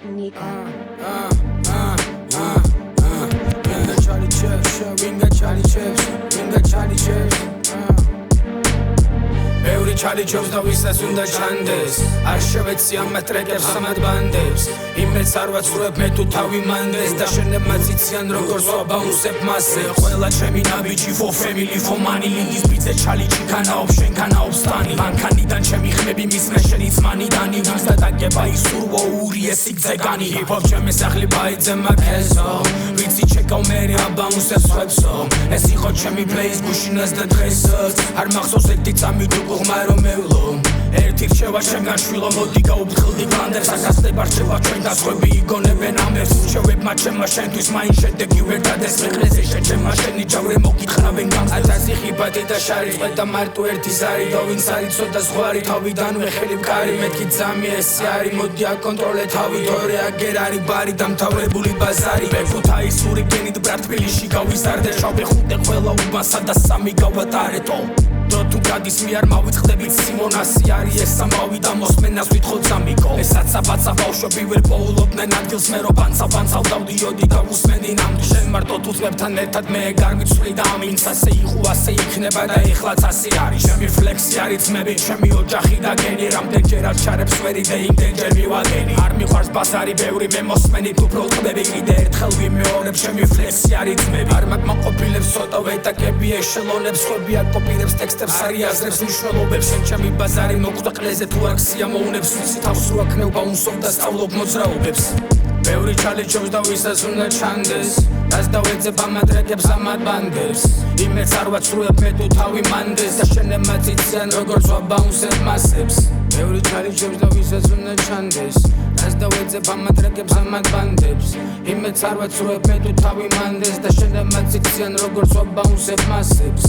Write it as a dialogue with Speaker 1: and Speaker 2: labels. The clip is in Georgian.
Speaker 1: Nika.
Speaker 2: Ბევრი ჩალიჩობს და ვისაც უნდა ჩანდეს არ შევეციან მათ ტრეკებს ამათ ბანდებს იმედს არ ვაცურებ მე თუ თავი მანდეს და შენებმა ციციან როგორც ვაბაუნსებ მასზე ყველა ჩემი ნაბიჯი for family for money ლინდის ბიძე ჩალიჩი განაობ შენ განაობ სტანი მანქანიდან ჩემი ხმები მისმე შენიც მანიდანი ვინც დაგება ისურვო ურიე სიგძეგანი ჰიპ-ჰოპ ჩემი სახლი ბაიძე მაქეზო ვიცი ჩეკავ მერე აბაუნსებს ხვებსო ეს იყო ჩემი პლეის გუშინას და დღესაც არ მახსოვს ერთი წამი Mairo mevlo ერთი რჩევა შენგან შვილო მოდი გაუფრთხილდი განდებს აკასდება რჩევა ჩვენ გასხვები იგონებენ ამებს რჩევებმა ჩემმა შენთვის მაინც შედეგი ვერ დადეს მეხრეზე შეჩემა შენი ჯავრე მოგითხრავენ გამს ათასი ხიბათი და შარი წვედა მარტო ერთი ზარი და ვინც არ იცოდა ზღვარი თავიდანვე ხელი მკარი მეთქი ძამი ესე არის მოდი აკონტროლე თავი თორე აგერ არის ბარი დამთავრებული ბაზარი ფეხუთაისური გენით ბრატ თბილისში გავიზარდე შავი ხუტე ყველა უბანსა და სამი გავატარეთო თუ გადის მე არ მავიწყდებით სიმონასი არის ეს სამავი და მოსმენას ვითხოვთ სამიკო ესაც აბაცა ბავშვები ვერ პოულობდნენ ადგილს მე რო ბანცავ დავდიოდი და უსმენდი ნამდვილ შენ მარტო თუ ძმებთან ერთად მე გარმიცვლი და ამინც ასე იყო ასე იქნება და ეხლაც ასე არის ჩემი ფლექსი არის ძმები ჩემი ოჯახი და გენი რამდენჯერაც ჩარებს ვერი და იმდენჯერ მივაგენი არ მიყვარს ბაზარი ბევრი მე მოსმენით უფრო ხმები კიდე ერთხელ ვიმეორებ ჩემი ფლექსი არის ძმები არ მაგმაყოფილებს ცოტა ვეტაკები ეშელონებს ხვები აკოპირებს ტექსტებს Ariazrებს მნიშვნელობებს შენ ჩემი ბაზარი მოკვდა ყლეზე თუ არ ქსიამოუნებს ვიცი თავს რო აქნევ ბაუნსობ და სწავლობ მოძრაობებს ბევრი ჩალიჩობს და ვისაც უნდა ჩანდეს რას დავეძებ ამათ ტრეკებს ამათ ბანდებს იმედს არ ვაცურებ მე თუ თავი მანდეს და შენებმა ციციან როგორც ვაბაუნსებ მასებს ბევრი ჩალიჩობს და ვისაც უნდა ჩანდეს რას დავეძებ ამათ ტრეკებს ამათ ბანდებს იმედს არ ვაცურებ მე თუ თავი მანდეს და შენებმა ციციან როგორც ვაბაუნსებ მასებს